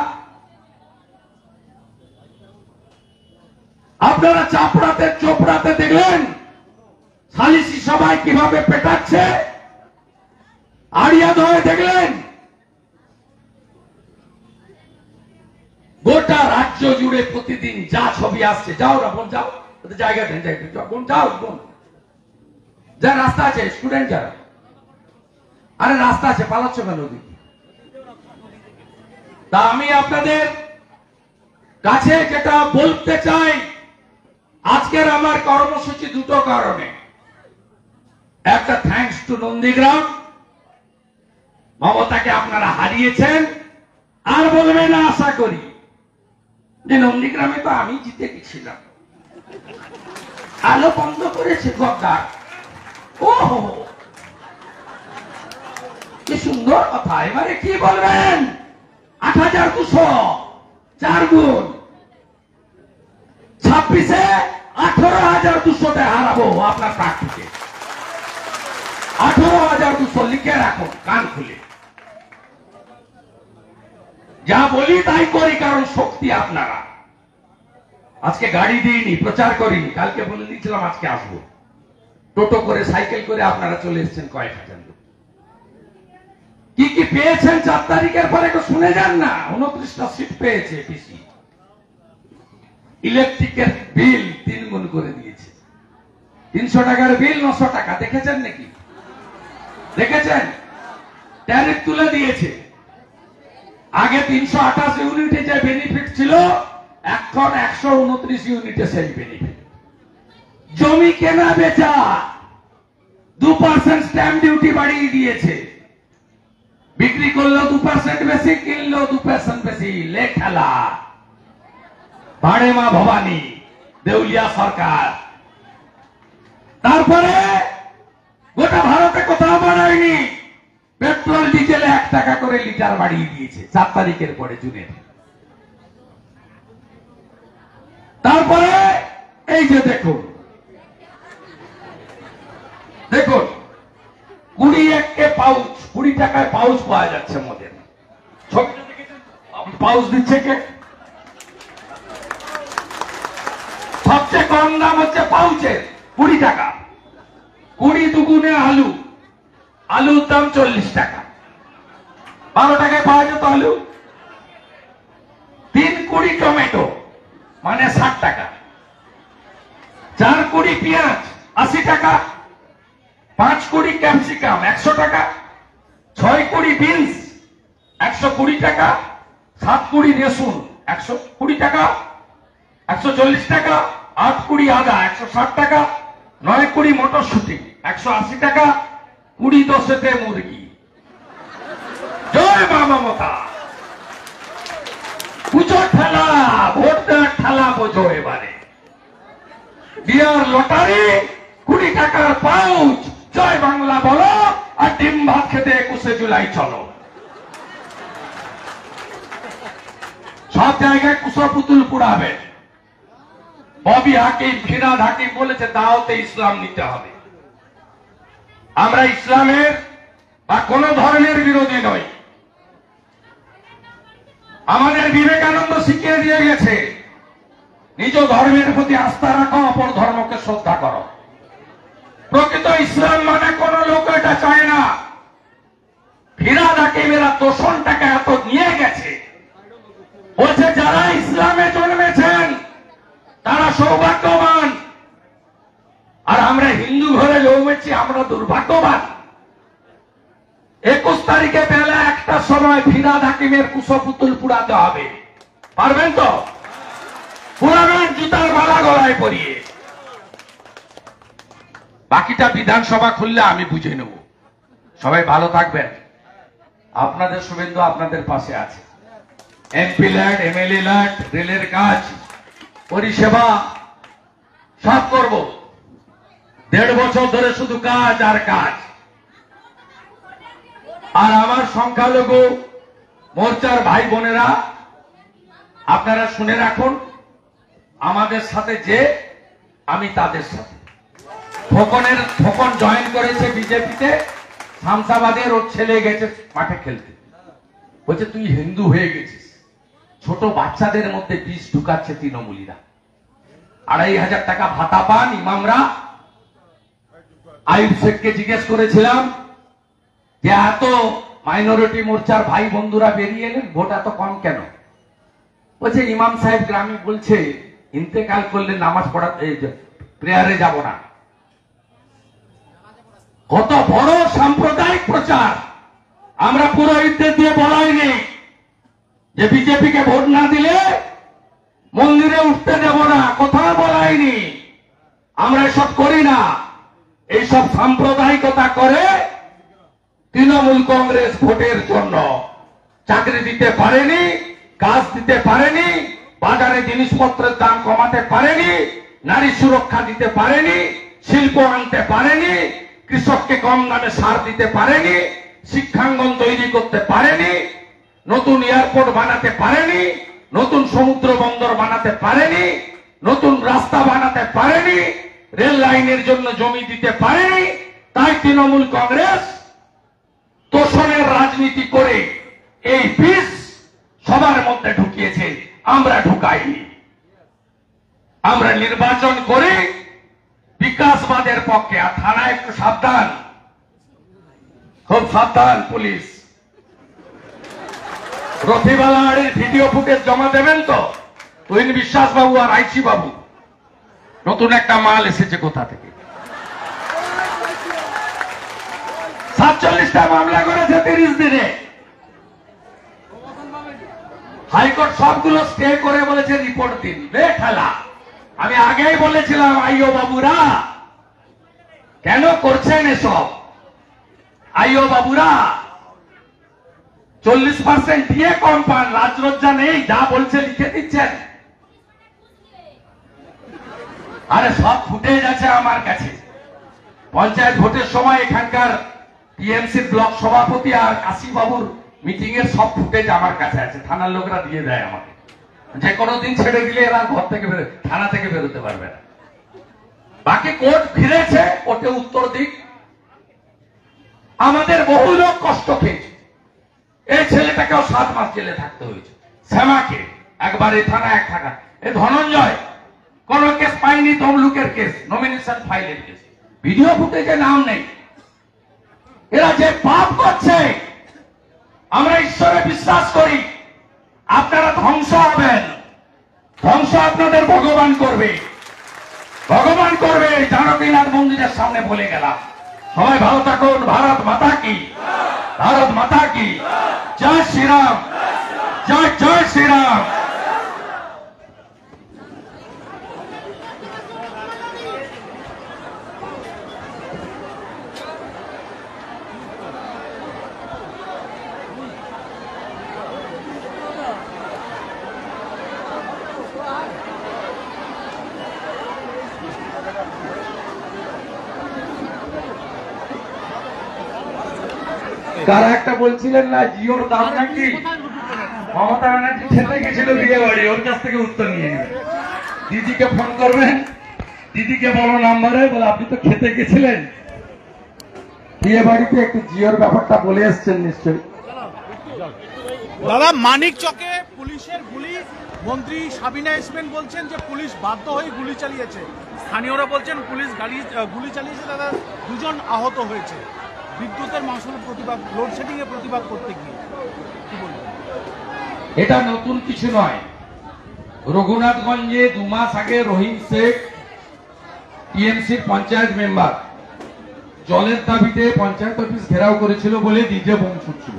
আপনারা চাপড়াতে চোপড়াতে দেখলেন সালিসি সবাই কিভাবে পেটাচ্ছে, আড়িয়াদহে দেখলেন। গোটা রাজ্য জুড়ে প্রতিদিন যা ছবি আসছে, যাও না বোন, যাও জায়গা দেন, বোন যাও, বোন যা রাস্তা আছে, স্টুডেন্ট যারা, আরে রাস্তা আছে, পালাচ্ছ কেন দিদি? তা আমি আপনাদের কাছে যেটা বলতে চাই, আজকের আমার কর্মসূচি দুটো কারণে। একটা, থ্যাঙ্কস টু নন্দীগ্রাম, মমতাকে আপনারা হারিয়েছেন। আর বলবে না আশা করি যে নন্দীগ্রামে তো আমি জিতে গেছিলাম, আলো বন্ধ করেছে গদ্দার। ও কি সুন্দর কথা। এবারে কি বলবেন? 8200, 4 গুণ। 26-এ 18200-তে হারাবো আপনার প্রার্থীকে। 18200 লিখে রাখুন কান খুলে। যা বলি তাই করি, কারণ শক্তি আপনারা। আজকে গাড়ি দিইনি, প্রচার করিনি, কালকে বলে দিয়েছিলাম আজকে আসবো। টোটো করে, সাইকেল করে আপনারা চলে এসেছেন কয়েক হাজার লোক। কি কি পেয়েছেন 4 তারিখের পরে একটু শুনে যান না। 29টা সিট পেয়েছে পিসি। ইলেকট্রিকের বিল 3 গুণ করে দিয়েছে। 300 টাকার বিল 900 টাকা। দেখেছেন নাকি? দেখেছেন? ট্যারিফ তুলে দিয়েছে। আগে 328 ইউনিটে যে বেনিফিট ছিল, এখন 129 ইউনিটে সেই বেনিফিট। জমি কেনা বেচা 2% স্ট্যাম্প ডিউটি বাড়িয়ে দিয়েছে। বিক্রি করলো 2% বেশি, কিনলো 2% বেশি। লেখালা ভাড়ে মা ভবানী, দেউলিয়া সরকার। তারপরে গোটা ভারতে কোথাও বাড়ায়নি। পেট্রোল ডিজেলে 1 টাকা করে লিটার বাড়িয়ে দিয়েছে 4 তারিখের পরে, জুনের। তারপরে এই যে দেখুন, 21 পাউচ, 20 টাকায় পাউচ পাওয়া যাচ্ছে মদের। পাউচ দিচ্ছে কে? সবচেয়ে কম দাম হচ্ছে পাউচের, 20 টাকা। 20 দুগুণে আলু, আলুর দাম 40 টাকা। 12 টাকায় পাওয়া যেত আলু। 3 কুড়ি টমেটো মানে 60 টাকা। 4 কুড়ি পেঁয়াজ 80 টাকা। 5 কুড়ি ক্যাপসিকাম 100 টাকা। 6 কুড়ি বিনস 120 টাকা। 7 কুড়ি রসুন 120 টাকা, 140 টাকা। 8 কুড়ি আদা 160 টাকা। 9 কুড়ি মটরশুটি 180 টাকা। 20 দশেতে মুরগি। জয় মা মমতা। পুজো ঠেলা, ভোট দেওয়ার ঠেলা বোঝো এবারে। জিয়ার লটারি, 20 টাকার পাউচ, জয় বাংলা বলো আর ডিম ভাত খেতে 21শে জুলাই চলো। সব জায়গায় কুশপুতুল পুড়াবে। ববি হাকিম, ফিরাদ হাকিম বলেছে দাওয়াতে ইসলাম নিতে হবে। আমরা ইসলামের বা কোন ধর্মের বিরোধী নই। আমাদের বিবেকানন্দ শিখিয়ে দিয়ে গেছে নিজ ধর্মের প্রতি আস্থা রাখো, অপর ধর্মকে শ্রদ্ধা করো। প্রকৃত ইসলাম মানে কোন লোক এটা চায় না। ফিরাদ হাকিমেরা তোষণটাকে এত নিয়ে গেছে, বলছে যারা ইসলামে জন্মেছেন তারা সৌভাগ্যবান, আর আমরা হিন্দু ঘরে জন্মেছি আমরা দুর্ভাগ্যবান। 21 তারিখে বেলা 1টার সময় ফিরাদ হাকিমের কুশপুতুল পুড়াতে হবে। পারবেন তো? পুরাবেন জুতার মালা গলায় পরিয়ে। বাকিটা বিধানসভা খুললে আমি বুঝে নেব। সবাই ভালো থাকবেন। আপনাদের শুভেন্দু আপনাদের পাশে আছে। এমপি ল্যাড, এমএলএ ল্যাড, রেলের কাজ, পরিষেবা সব করব। 1.5 বছর ধরে শুধু কাজ আর কাজ। আর আমার সংখ্যালঘু মোর্চার ভাই বোনেরা আপনারা শুনে রাখুন, আমাদের সাথে যে আমি তাদের সাথে। ফোকন জয়েন করেছে বিজেপিতে, শামসাবাদের, ওর ছেলে গেছে মাঠে খেলতে। বলছে তুই হিন্দু হয়ে গেছিস। ছোট বাচ্চাদের মধ্যে বিষ ঢুকাচ্ছে তৃণমূলীরা। 2,500 টাকা ভাতা পান ইমামরা। আইয়ুব শেখকে জিজ্ঞেস করেছিলাম যে এত মাইনরিটি মোর্চার ভাই বন্ধুরা বেরিয়ে এলেন, ভোট এত কম কেন? বলছে ইমাম সাহেব গ্রামে বলছে ইন্তেকাল করলে নামাজ পড়া প্রেয়ারে যাব না। কত বড় সাম্প্রদায়িক প্রচার। আমরা পুরোহিতদের দিয়ে বলাই নেই যে বিজেপিকে ভোট না দিলে মন্দিরে উঠতে দেব না, কোথাও বলাইনি। আমরা এসব করি না। এইসব সাম্প্রদায়িকতা করে তৃণমূল কংগ্রেস ভোটের জন্য চাকরি দিতে পারেনি, কাজ দিতে পারেনি, বাজারে জিনিসপত্রের দাম কমাতে পারেনি, নারী সুরক্ষা দিতে পারেনি, শিল্প আনতে পারেনি, কৃষককে কম দামে সার দিতে পারেনি, শিক্ষাঙ্গন তৈরি করতে পারেনি, নতুন এয়ারপোর্ট বানাতে পারেনি, নতুন সমুদ্র বন্দর বানাতে পারেনি, নতুন রাস্তা বানাতে পারেনি, রেল লাইনের জন্য জমি দিতে পারেনি। তাই তৃণমূল কংগ্রেস তোষণের রাজনীতি করে এই বিষ সবার মধ্যে ঢুকিয়েছে। আমরা ঢুকাইনি। আমরা নির্বাচন করে বিকাশবাদের পক্ষে। আর থানায় একটু সাবধান, খুব সাবধান পুলিশ। রথিবালাহাড়ির ভিডিও ফুটেজ জমা দেবেন তো? তুহিন বিশ্বাস বাবু আর আইসি বাবু, নতুন একটা মাল এসেছে কোথা থেকে। 47টা মামলা করেছে 30 দিনে। হাইকোর্ট সবগুলো স্টে করে বলেছে রিপোর্ট দিন। বেঠালা। আমি আগেই বলেছিলাম আইও বাবুরা কেন করছেন এসব। আইও বাবুরা 40% দিয়ে কম পান, রাজলজ্জা নেই, যা বলছে লিখে দিচ্ছেন। আরে সব ফুটেজ আছে আমার কাছে। পঞ্চায়েত ভোটের সময় এখানকার টিএমসির ব্লক সভাপতি আর কাশীবাবুর মিটিং এর সব ফুটেজ আমার কাছে আছে। থানার লোকরা দিয়ে দেয় আমাকে। যে কোনো দিন ছেড়ে দিলে এরা ঘর থেকে থানা থেকে বেরোতে পারবে না। বাকি কোর্ট ফিরেছে, কোর্টে উত্তর দিক। আমাদের বহু লোক কষ্ট খেয়েছে। এই ছেলেটাকেও 7 মাস জেলে থাকতে হয়েছে। শ্যামাকে একবার এই থানা এক থাকা। এই ধনঞ্জয় কোন কেস পাইনি, তমলুকের কেস, নমিনেশন ফাইলের কেস, ভিডিও ফুটেজে নাম নেই। এরা যে পাপ করছে, আমরা ঈশ্বরে বিশ্বাস করি। আপনারা ধ্বংস হবেন, ধ্বংস আপনাদের ভগবান করবে, ভগবান করবে। জানকীনাথ মন্দিরের সামনে বলে গেলাম। সবাই ভালো থাকুন। ভারত মাতা কি, ভারত মাতা কি জয় শ্রীরাম, জয় জয় শ্রীরাম। কারা একটা বলছিলেন না জিওর দাম নাকি মমতা ব্যানার্জি খেতে গেছিল বিয়ে বাড়ি, ওর কাছ থেকে উত্তর নিয়ে নেবেন। দিদিকে ফোন করবেন, দিদিকে বলো নাম্বারে, বলে আপনি তো খেতে গেছিলেন বিয়ে বাড়িতে, একটু জিওর ব্যাপারটা বলে এসছেন নিশ্চয়ই। দাদা, মানিক চকে পুলিশের গুলি, মন্ত্রী সাবিনা ইসমাইল বলছেন যে পুলিশ বাধ্য হয়ে গুলি চালিয়েছে, স্থানীয়রা বলছেন পুলিশ গুলি চালিয়েছে, দাদা 2 জন আহত হয়েছে বিদ্যুতের মাসুল প্রতিবাদ, লোডশেডিং এর প্রতিবাদ করতে গিয়ে, কি বলবেন? এটা নতুন কিছু নয়। রঘুনাথগঞ্জে 2 মাস আগে রহিম শেখ টিএমসির পঞ্চায়েত মেম্বার জলের দাবিতে পঞ্চায়েত অফিস ঘেরাও করেছিল বলে ডিজে বোম ছুটছিল।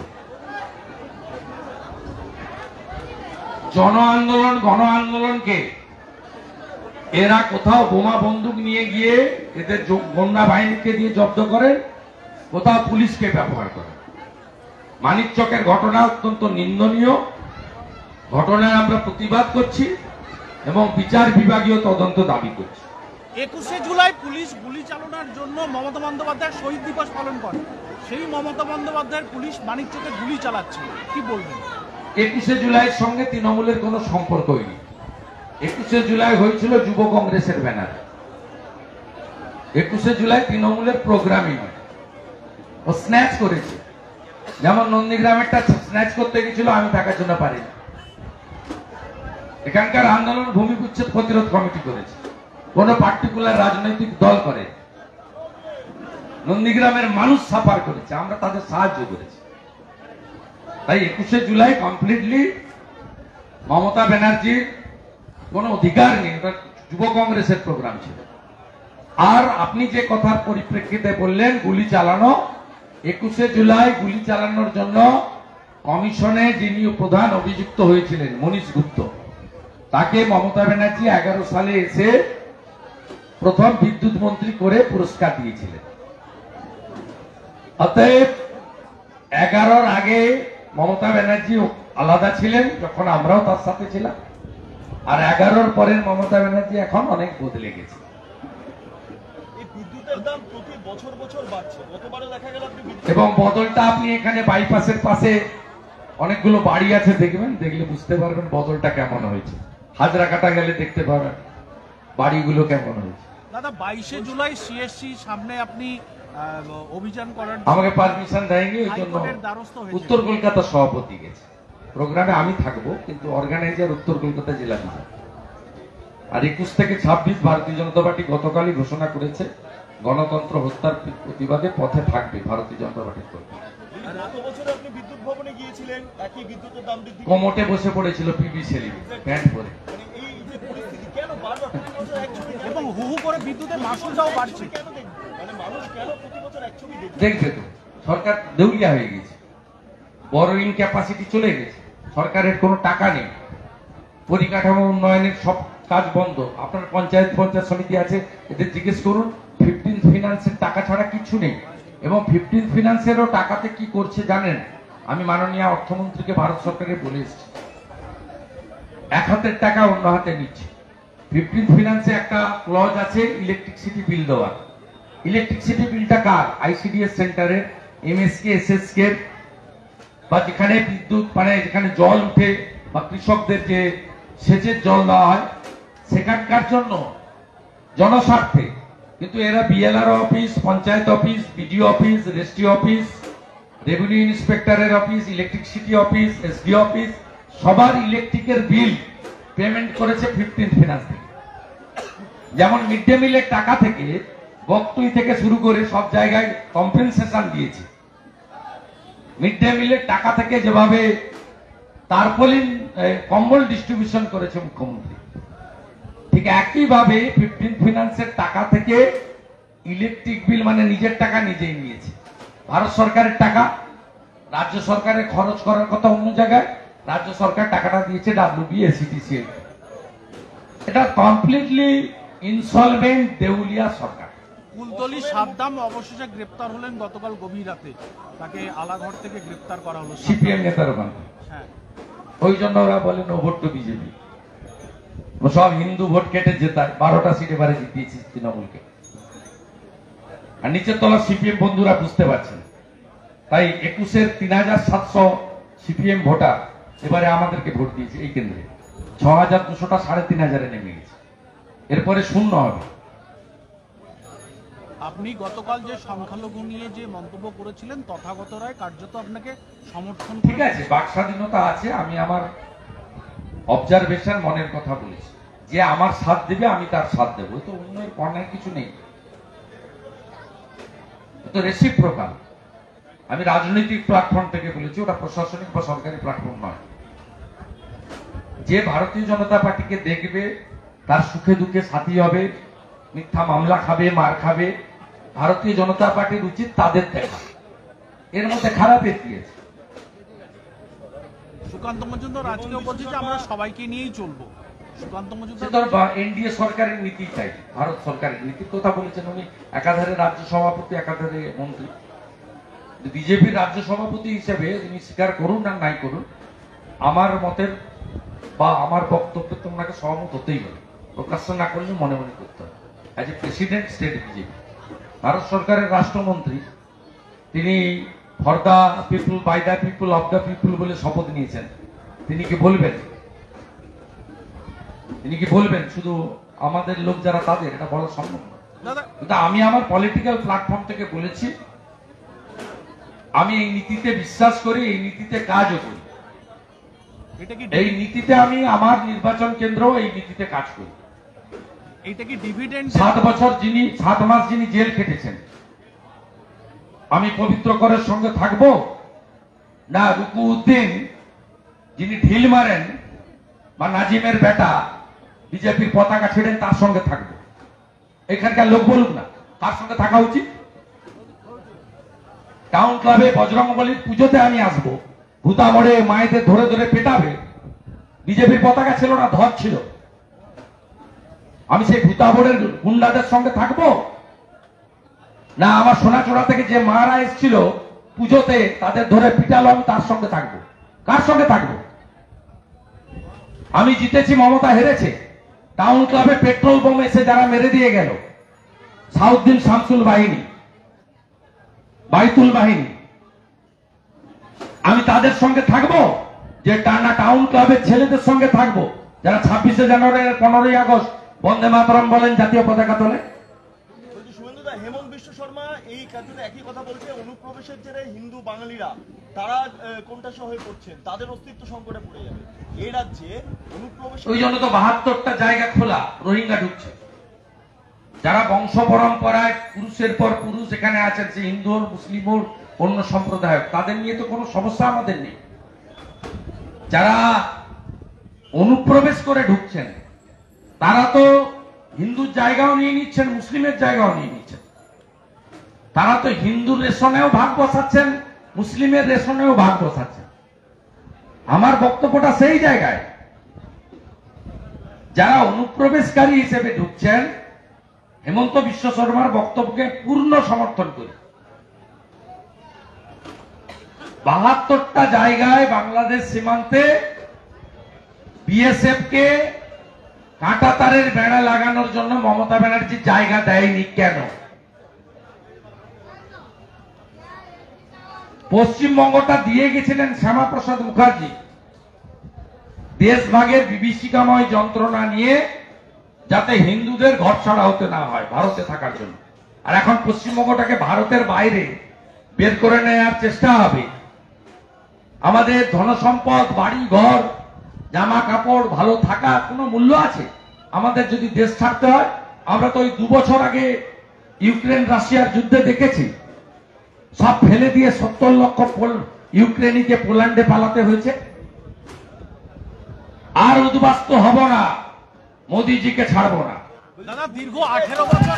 জন আন্দোলন গণ আন্দোলনকে এরা কোথাও বোমা বন্দুক নিয়ে গিয়ে এদের গন্ডা বাহিনীকে দিয়ে জব্দ করে, কোথাও পুলিশকে ব্যবহার করে। মানিকচকের ঘটনা অত্যন্ত নিন্দনীয় ঘটনায় আমরা প্রতিবাদ করছি এবং বিচার বিভাগীয় তদন্ত দাবি করছি। 21শে জুলাই পুলিশ গুলি চালানোর জন্য মমতা বন্দ্যোপাধ্যায় শহীদ দিবস পালন করে, সেই মমতা বন্দ্যোপাধ্যায়ের পুলিশ মানিকচকে গুলি চালাচ্ছে, কি বলবেন? 21শে জুলাইয়ের সঙ্গে তৃণমূলের কোনো সম্পর্কই নেই। 21শে জুলাই হয়েছিল যুব কংগ্রেসের ব্যানারে। 21শে জুলাই তৃণমূলের প্রোগ্রামই নয়। ও স্ন্যাচ করেছে, যেমন নন্দীগ্রামেরটা স্ন্যাচ করতে গেছিল, আমি থাকার জন্য পারিনি। এখানকার আন্দোলন ভূমি উচ্ছেদ প্রতিরোধ কমিটি করেছে, কোন পার্টিকুলার রাজনৈতিক দল করে। নন্দীগ্রামের মানুষ সাফার করেছে, আমরা তাদের সাহায্য করেছি। তাই 21শে জুলাই কমপ্লিটলি মমতা ব্যানার্জির কোন অধিকার নেই, ওটা যুব কংগ্রেসের প্রোগ্রাম ছিল। আর আপনি যে কথার পরিপ্রেক্ষিতে বললেন গুলি চালানো, 21শে জুলাই গুলি চালানোর জন্য কমিশনে যিনি প্রধান অভিযুক্ত হয়েছিলেন মনীষ গুপ্ত, তাকে মমতা ব্যানার্জি 11 সালে এসে প্রথম বিদ্যুৎ মন্ত্রী করে পুরস্কার দিয়েছিলেন। অতএব 11-র আগে মমতা ব্যানার্জি আলাদা ছিলেন, যখন আমরাও তার সাথে ছিলাম, আর 11-র পরের মমতা ব্যানার্জি এখন অনেক বদলে গেছে। বিদ্যুতের দাম প্রতি বছর বাড়ছে, গতবারে দেখা গেল এবং বদলটা আপনি এখানে বাইপাসের পাশে অনেকগুলো বাড়ি আছে, দেখবেন, দেখলে বুঝতে পারবেন বদলটা কেমন হয়েছে। হাজরাকাটা গেলে দেখতে পাবেন বাড়িগুলো কেমন হয়েছে। দাদা, 22শে জুলাই সিএসসি সামনে আপনি অভিযান করার আমাকে পারমিশন দেয়নি, ওই জন্য হাইকোর্টের দ্বারস্থ হয়েছে। উত্তর কলকাতা সভাপতি গেছে। প্রোগ্রামে আমি থাকবো, কিন্তু অর্গানাইজার উত্তর কলকাতা জেলা বিভাগ। আর 21 থেকে 26 ভারতীয় জনতা পার্টি গতকালই ঘোষণা করেছে গণতন্ত্র হত্যার প্রতিবাদে পথে থাকবে ভারতীয় জনতা পার্টির কর্মী। গত বছর আপনি বিদ্যুৎ ভবনে গিয়েছিলেন, একই বিদ্যুতের দাম বৃদ্ধি, কোমোটে বসে পড়েছিল পিবি সেলিম প্যান্ট পরে, এই যে পরিস্থিতি কেন বারবার প্রতি বছর এক ছবি, এবং হু করে বিদ্যুতের মাসুলটাও বাড়ছে, কেন দেখবেন? মানে মানুষ কেন প্রতি বছর এক ছবি দেখবে? দেখবে তো সরকার দেউলিয়া হয়ে গেছে, বড়োইং ক্যাপাসিটি চলে গেছে, সরকারের কোনো টাকা নেই, পরিকাঠামো উন্নয়নের সব কাজ বন্ধ। আপনার পঞ্চায়েত সমিতি আছে, এদের জিজ্ঞেস করুন, 15th ফিনান্সের টাকা ছাড়া কিছু নেই। এবং 15th ফিনান্সেরও টাকাতে কি করছে জানেন? আমি মাননীয় অর্থমন্ত্রীকে ভারত সরকারে বলে এসেছি, এক হাতের টাকা অন্য হাতে নিচ্ছে। 15th ফিনান্সে একটা ক্লজ আছে ইলেকট্রিসিটি বিল দেওয়ার। ইলেকট্রিসিটি বিলটা কার? আইসিডিএস সেন্টারের, এমএসকে, এসএসকে, বা যেখানে বিদ্যুৎ মানে যেখানে জল উঠে বা কৃষকদের যে সেচের জল দেওয়া হয় সেখানকার জন্য, জনস্বার্থে। কিন্তু এরা BLR office, panchayat office, BDO office, registry office, revenue ইন্সপেক্টরের office, electricity office, SD office, সবার ইলেকট্রিকের বিল পেমেন্ট করেছে 15th ফিনান্স থেকে। যেমন মিড ডে মিলের টাকা থেকে, বকটুই থেকে শুরু করে সব জায়গায় কম্পেনসেশন দিয়েছে। মিড ডে মিলের টাকা থেকে যেভাবে তারপলিন কম্বল ডিস্ট্রিবিউশন করেছে মুখ্যমন্ত্রী, ঠিক একইভাবে 15th ফিনান্সের টাকা থেকে ইলেকট্রিক বিল মানে নিজের টাকা নিজেই নিয়েছে। ভারত সরকারের টাকা রাজ্য সরকারের খরচ করার কথা অন্য জায়গায়, রাজ্য সরকার টাকাটা দিয়েছে WBSETCL। এটা কমপ্লিটলি ইনসলভেন্ট দেউলিয়া সরকার। কুলতলি সাদ্দাম অবশেষে গ্রেপ্তার হলেন গতকাল গভীর রাতে, তাকে আলাঘর থেকে গ্রেপ্তার করা হলো সিপিএম নেতার ওখানে। হ্যাঁ, ওই জন্য ওরা বলে নো ভোট টু বিজেপি। সব হিন্দু ভোট কেটে জেতায়, 12টা সিটে বারে জিতিয়েছে তৃণমূলকে। আর নিচের তলা সিপিএম বন্ধুরা বুঝতে পারছেন, তাই 21-এর 3700 সিপিএম ভোটার এবারে আমাদেরকে ভোট দিয়েছে এই কেন্দ্রে। 6200টা 3500-এ নেমে গেছে, এরপরে শূন্য হবে। আপনি গতকাল যে সংখ্যালঘু নিয়ে যে মন্তব্য করেছিলেন, তথাগত রায় কার্যত আপনাকে সমর্থন ঠিক আছে, বাক স্বাধীনতা আছে, আমি আমার অবজারভেশন মনের কথা বলেছি। যে আমার সাথ দেবে আমি তার সাথ দেবো, তো অন্যের কর্ণের কিছু নেই, তো রেসিপ্রোকাল। আমি রাজনৈতিক প্ল্যাটফর্ম থেকে বলেছি, ওটা প্রশাসনিক বা সরকারি প্ল্যাটফর্ম নয়। যে ভারতীয় জনতা পার্টিকে দেখবে তার সুখে দুঃখে সাথী হবে, মিথ্যা মামলা খাবে, মার খাবে, ভারতীয় জনতা পার্টির উচিত তাদের দেখা। এর মধ্যে খারাপের কি আছে? সুকান্ত মজুমদার আজকেও বলছে যে আমরা সবাইকে নিয়েই চলবো। সুকান্ত মজুমদার এনডিএ সরকারের নীতি চাই, ভারত সরকারের নীতির কথা বলেছেন উনি। একাধারে রাজ্য সভাপতি, একাধারে মন্ত্রী। বিজেপির রাজ্য সভাপতি হিসেবে তিনি স্বীকার করুন আর নাই করুন, আমার মতের বা আমার বক্তব্যে তো ওনাকে সহমত হতেই হবে, প্রকাশ্য না করলে মনে মনে করতে হবে। As a president state BJP, Bharat সরকারের রাষ্ট্রমন্ত্রী, তিনি for the people, by the people, of the people বলে শপথ নিয়েছেন। তিনি কি বলবেন, শুধু আমাদের লোক যারা তাদের, এটা বলা সম্ভব না। কিন্তু আমি আমার পলিটিক্যাল প্ল্যাটফর্ম থেকে বলেছি, আমি এই নীতিতে বিশ্বাস করি, এই নীতিতে কাজও করি। এই নীতিতে আমি আমার নির্বাচন কেন্দ্র এই নীতিতে কাজ করি। এইটা কি ডিভিডেন্ড? 7 মাস যিনি জেল খেটেছেন, আমি পবিত্র করের সঙ্গে থাকবো না রুকু উদ্দিন যিনি ঢিল মারেন বা নাজিমের বেটা বিজেপির পতাকা ছেড়েন তার সঙ্গে থাকবো? এখানকার লোক বলুক না তার সঙ্গে থাকা উচিত। টাউন ক্লাবে বজরংবলীর পুজোতে আমি আসবো, ভূতা মোড়ে মায়েদের ধরে ধরে পেটাবে, বিজেপির পতাকা ছিল না, ধ্বজ ছিল। আমি সেই ভূতা মোড়ের গুন্ডাদের সঙ্গে থাকবো না আমার সোনাচূড়া থেকে যে মারা এসেছিল পুজোতে তাদের ধরে পিটালো আমি তার সঙ্গে থাকবো? কার সঙ্গে থাকবো? আমি জিতেছি, মমতা হেরেছে। টাউন ক্লাবে পেট্রোল বোম এসে যারা মেরে দিয়ে গেল, সাউদ্দিন শামসুল বাহিনী, বাইতুল বাহিনী, আমি তাদের সঙ্গে থাকবো? যে টানা টাউন ক্লাবের ছেলেদের সঙ্গে থাকবো যারা 26শে জানুয়ারি, 15ই আগস্ট বন্দে মাতরম বলেন, জাতীয় পতাকা তোলে? শুভেন্দুদা, হেমন্ত বিশ্ব শর্মা এই কার্যতে একই কথা বলছে, অনুপ্রবেশের জেরে হিন্দু বাঙালিরা তারা কোণঠাসা হয়ে পড়ছেন, তাদের অস্তিত্ব সংকটে পড়ে যাবে। এই রাজ্যে অনুপ্রবেশ, ওই জন্য তো 72টা জায়গা খোলা, রোহিঙ্গা ঢুকছে। যারা বংশ পরম্পরায় পুরুষের পর পুরুষ এখানে আছেন, সে হিন্দু হোক, মুসলিম হোক, অন্য সম্প্রদায় হোক, তাদের নিয়ে তো কোনো সমস্যা আমাদের নেই। যারা অনুপ্রবেশ করে ঢুকছেন তারা তো হিন্দুর জায়গাও নিয়ে নিচ্ছেন, মুসলিমের জায়গাও নিয়ে নিচ্ছেন। তারা তো হিন্দুর রেশনেও ভাগ বসাচ্ছেন, মুসলিমের রেশনেও ভাগ বসাচ্ছেন। আমার বক্তব্যটা সেই জায়গায়, যারা অনুপ্রবেশকারী হিসেবে ঢুকছেন, হেমন্ত বিশ্ব শর্মার বক্তব্যকে পূর্ণ সমর্থন করি। 72টা জায়গায় বাংলাদেশ সীমান্তে বিএসএফ কে কাঁটা তারের বেড়া লাগানোর জন্য মমতা ব্যানার্জি জায়গা দেয়নি কেন? পশ্চিমবঙ্গটা দিয়ে গেছিলেন শ্যামাপ্রসাদ মুখার্জি দেশভাগের বিভীষিকাময় যন্ত্রণা নিয়ে, যাতে হিন্দুদের ঘর ছাড়া হতে না হয় ভারতে থাকার জন্য। আর এখন পশ্চিমবঙ্গটাকে ভারতের বাইরে বের করে নেওয়ার চেষ্টা হবে। আমাদের ধনসম্পদ, বাড়ি ঘর, জামা কাপড়, ভালো থাকা কোনো মূল্য আছে? আমাদের যদি দেশ ছাড়তে হয়, আমরা তো ওই 2 বছর আগে ইউক্রেন রাশিয়ার যুদ্ধে দেখেছি, সব ফেলে দিয়ে 70 লক্ষ ইউক্রেনিকে পোল্যান্ডে পালাতে হয়েছে। আর উদ্বাস্ত হব না, মোদিজিকে ছাড়বো না। দাদা দীর্ঘ 18 বছর